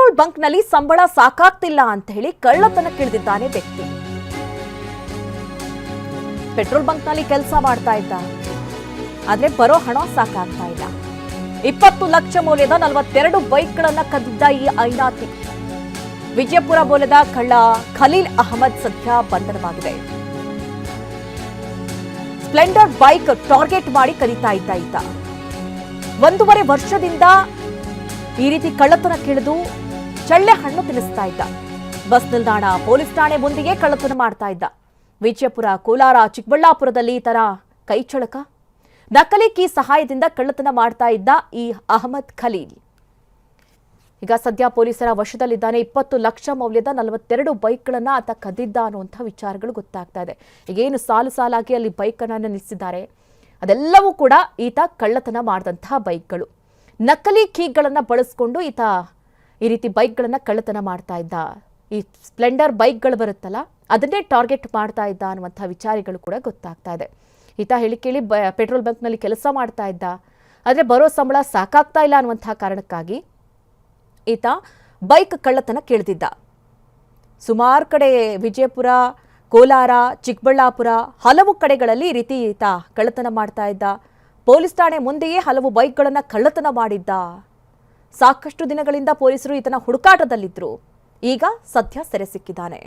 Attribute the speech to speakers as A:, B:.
A: Petrol ಬಂಕ್ನಲ್ಲಿ ಸಂಬಳ ಸಾಕಾಗ್ತಿಲ್ಲ ಅಂತ ಹೇಳಿ ಕಳ್ಳತನಕ್ಕಿಳಿದಿದ್ದಾನೆ ವ್ಯಕ್ತಿ. ಪೆಟ್ರೋಲ್ ಬಂಕ್ನಲ್ಲಿ ಕೆಲಸ ಮಾಡ್ತಾ ಇದ್ದ, ಆದ್ರೆ ಬರೋ ಹಣ ಸಾಕಾಗ್ತಾ ಇಲ್ಲ. 20 ಲಕ್ಷ ಮೌಲ್ಯದ 42 ಬೈಕ್ಗಳನ್ನ ಕದ್ದಿದ್ದ ಈ ಐನಾತಿ ವಿಜಯಪುರ ಮೂಲದ ಕಳ್ಳ ಖಲೀಲ್ ಅಹಮದ್ ಸದ್ಯ ಬಂಧನವಾಗಿದೆ. ಸ್ಪ್ಲೆಂಡರ್ ಬೈಕ್ ಟಾರ್ಗೆಟ್ ಮಾಡಿ ಕದೀತಾ ಇದ್ದ ಈತ 1.5 ವರ್ಷದಿಂದ ಈ ರೀತಿ ಕಳ್ಳತನಕ್ಕಿಳಿದು ಚಳ್ಳೆ ಹಣ್ಣು ತಿನ್ನಿಸ್ತಾ ಇದ್ದ. ಬಸ್ ನಿಲ್ದಾಣ, ಪೊಲೀಸ್ ಠಾಣೆ ಮುಂದೆಯೇ ಕಳ್ಳತನ ಮಾಡ್ತಾ ಇದ್ದ. ವಿಜಯಪುರ, ಕೋಲಾರ, ಚಿಕ್ಕಬಳ್ಳಾಪುರದಲ್ಲಿ ಈ ತರ ಕೈಚಳಕ, ನಕಲಿ ಕೀ ಸಹಾಯದಿಂದ ಕಳ್ಳತನ ಮಾಡ್ತಾ ಇದ್ದ ಈ ಅಹಮದ್ ಖಲೀಲ್ ಈಗ ಸದ್ಯ ಪೊಲೀಸರ ವಶದಲ್ಲಿದ್ದಾನೆ. 20 ಲಕ್ಷ ಮೌಲ್ಯದ 42 ಬೈಕ್ಗಳನ್ನ ಆತ ಕದ್ದಿದ್ದ ಅನ್ನುವಂಥ ವಿಚಾರಗಳು ಗೊತ್ತಾಗ್ತಾ ಇದೆ. ಈಗೇನು ಸಾಲಾಗಿ ಅಲ್ಲಿ ಬೈಕನ್ನು ನಿಲ್ಲಿಸಿದ್ದಾರೆ, ಅದೆಲ್ಲವೂ ಕೂಡ ಈತ ಕಳ್ಳತನ ಮಾಡಿದಂತಹ ಬೈಕ್ಗಳು. ನಕಲಿ ಕೀಗಳನ್ನು ಬಳಸ್ಕೊಂಡು ಈತ ಈ ರೀತಿ ಬೈಕ್ಗಳನ್ನು ಕಳ್ಳತನ ಮಾಡ್ತಾ ಇದ್ದ. ಈ ಸ್ಪ್ಲೆಂಡರ್ ಬೈಕ್ಗಳು ಬರುತ್ತಲ್ಲ, ಅದನ್ನೇ ಟಾರ್ಗೆಟ್ ಮಾಡ್ತಾ ಇದ್ದ ಅನ್ನುವಂಥ ವಿಚಾರಗಳು ಕೂಡ ಗೊತ್ತಾಗ್ತಾ ಇದೆ. ಈತ ಹೇಳಿ ಕೇಳಿ ಪೆಟ್ರೋಲ್ ಬಂಕ್ನಲ್ಲಿ ಕೆಲಸ ಮಾಡ್ತಾ ಇದ್ದ, ಆದರೆ ಬರೋ ಸಂಬಳ ಸಾಕಾಗ್ತಾ ಇಲ್ಲ ಅನ್ನುವಂಥ ಕಾರಣಕ್ಕಾಗಿ ಈತ ಬೈಕ್ ಕಳ್ಳತನ ಕೇಳ್ತಿದ್ದ. ಸುಮಾರು ಕಡೆ ವಿಜಯಪುರ, ಕೋಲಾರ, ಚಿಕ್ಕಬಳ್ಳಾಪುರ ಹಲವು ಕಡೆಗಳಲ್ಲಿ ಈ ರೀತಿ ಈತ ಕಳ್ಳತನ ಮಾಡ್ತಾ ಇದ್ದ. ಪೊಲೀಸ್ ಠಾಣೆ ಮುಂದೆಯೇ ಹಲವು ಬೈಕ್ಗಳನ್ನು ಕಳ್ಳತನ ಮಾಡಿದ್ದ. ಸಾಕಷ್ಟು ದಿನಗಳಿಂದ ಪೊಲೀಸರು ಈತನ ಹುಡುಕಾಟದಲ್ಲಿದ್ರು. ಈಗ ಸದ್ಯ ಸೆರೆ ಸಿಕ್ಕಿದ್ದಾನೆ.